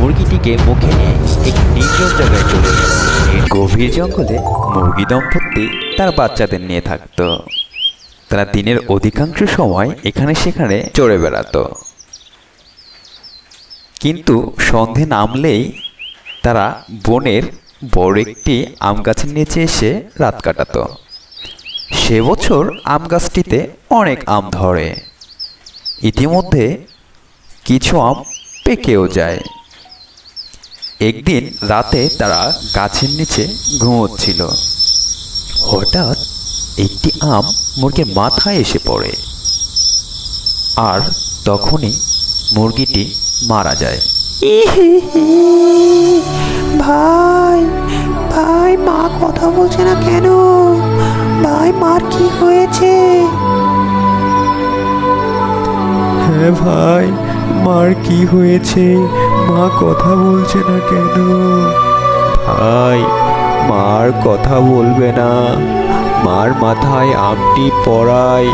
মুরগিটিকে মুখে নিয়ে এক নির্জন জায়গায় চলে গেল। এই গভীর জঙ্গলে মুরগি দম্পতি তার বাচ্চাদের নিয়ে থাকতো। তারা দিনের অধিকাংশ সময় এখানে সেখানে চড়ে বেড়াতো, কিন্তু সন্ধে নামলেই তারা বনের বড় একটি আম গাছের নিচে এসে রাত কাটাতো। সে বছর আম গাছটিতে অনেক আম ধরে, ইতিমধ্যে কিছু আম পেকেও যায়। একদিন রাতে তারা গাছের নিচে ঘুমোচ্ছিল। হঠাৎ একটি আম মুরগির মাথায় এসে পড়ে, আর তখনই মুরগিটি মারা যায়। ভাই ভাই, মা কথা বলছে না কেন? ভাই, মার কি হয়েছে? হ্যাঁ ভাই, মার কি হয়েছে? মা কথা বলছে না কেন? ভাই, মার কথা বলবে না। মার মাথায় আমটি পড়ায়,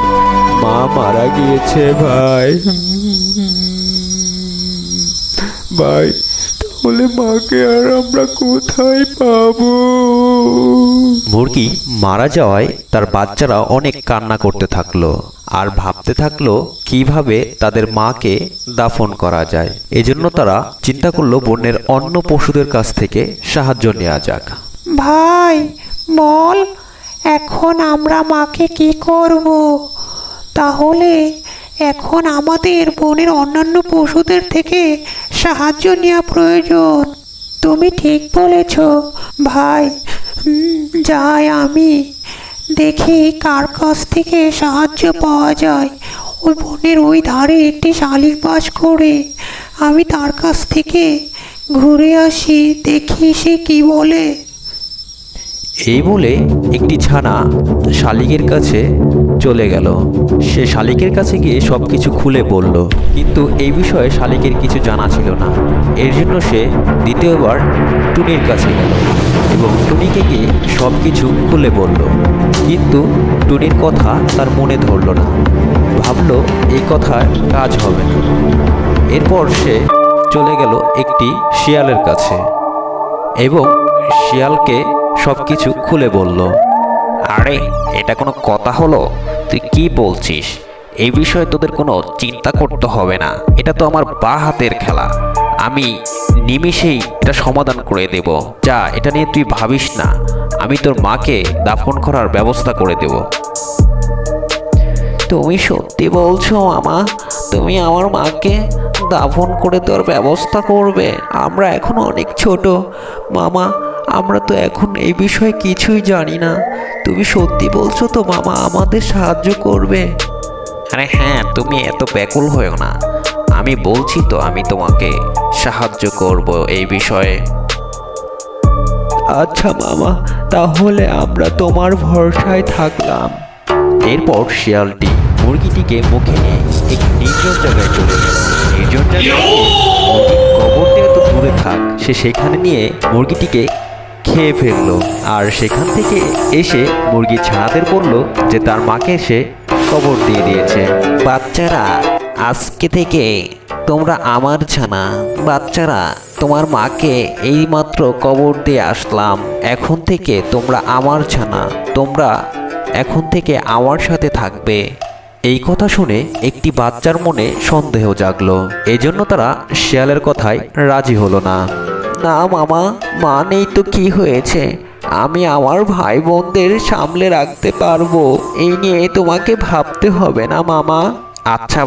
মা মারা গিয়েছে ভাই। ভাই, তাহলে মাকে আর আমরা কোথায় পাবো? মুরগি মারা যাওয়ায় তার বাচ্চারা অনেক কান্না করতে থাকলো আর ভাবতে থাকলো কিভাবে তাদের মাকে দাফন করা যায়। এজন্য তারা চিন্তা করলো বনের অন্য পশুদের কাছ থেকে সাহায্য নেওয়া যাক। ভাই বল, এখন আমরা মাকে কি করব? তাহলে এখন আমাদের বনের অন্যান্য পশুদের থেকে সাহায্য নেওয়া প্রয়োজন। তুমি ঠিক বলেছ ভাই। যাই আমি দেখি কার কাছ থেকে সাহায্য পাওয়া যায়। ওই বনের ওই ধারে একটি শালিক বাস করে, আমি তার কাছ থেকে ঘুরে আসি, দেখি সে কি বলে। এই বলে একটি ছানা শালিকের কাছে চলে গেল। সে শালিকের কাছে গিয়ে সবকিছু খুলে বলল, কিন্তু এই বিষয়ে শালিকের কিছু জানা ছিল না। এর জন্য সে দ্বিতীয়বার টুনির কাছে গেল এবং টুনিকে গিয়ে সবকিছু খুলে বলল, কিন্তু টুনির কথা তার মনে ধরল না। ভাবলো এই কথার কাজ হবে না। এরপর সে চলে গেল একটি শিয়ালের কাছে এবং শিয়ালকে সবকিছু খুলে বলল। আরে, এটা কোনো কথা হলো? তুই কি বলছিস? এই বিষয়ে তোদের কোনো চিন্তা করতে হবে না। এটা তো আমার বাঁ হাতের খেলা, আমি নিমিষেই এটা সমাধান করে দেব। যা, এটা নিয়ে তুই ভাবিস না। আমি তোর মাকে দাফন করার ব্যবস্থা করে দেব। তুমি সত্যি বলছো মামা? তুমি আমার মাকে দাফন করে দেওয়ার ব্যবস্থা করবে? আমরা এখন অনেক ছোট মামা, আমরা তো এখন এই বিষয়ে কিছুই জানি না। তুমি সত্যি বলছো তো মামা, আমাদের সাহায্য করবে? আরে হ্যাঁ, তুমি এত ব্যাকুল হয়েও না। আমি বলছি তো, আমি তোমাকে সাহায্য করব এই বিষয়ে। আচ্ছা মামা, তাহলে আমরা তোমার ভরসায় থাকলাম। এরপর শিয়ালটি মুরগিটিকে মুখে নিয়ে এক নির্জন জায়গায় চলে গেল। নির্জন জায়গায় মুরগির কবর থেকে তো দূরে থাক, সে সেখানে নিয়ে মুরগিটিকে খেয়ে ফেললো। আর সেখান থেকে এসে মুরগি ছানাদের বলল যে তার মাকে সে কবর দিয়ে দিয়েছে। বাচ্চারা, আজকে থেকে তোমরা আমার ছানা। বাচ্চারা, তোমার মাকে এইমাত্র কবর দিয়ে আসলাম। এখন থেকে তোমরা আমার ছানা। তোমরা এখন থেকে আমার সাথে থাকবে। এই কথা শুনে একটি বাচ্চার মনে সন্দেহ জাগলো। এজন্য তারা শিয়ালের কথায় রাজি হলো না। না মামা, মা নেই তো কি হয়েছে? আমি আমার ভাই বোনদের সামলে রাখতে পারবো। এই নিয়ে তোমাকে ভাবতে হবে না মামা। আচ্ছা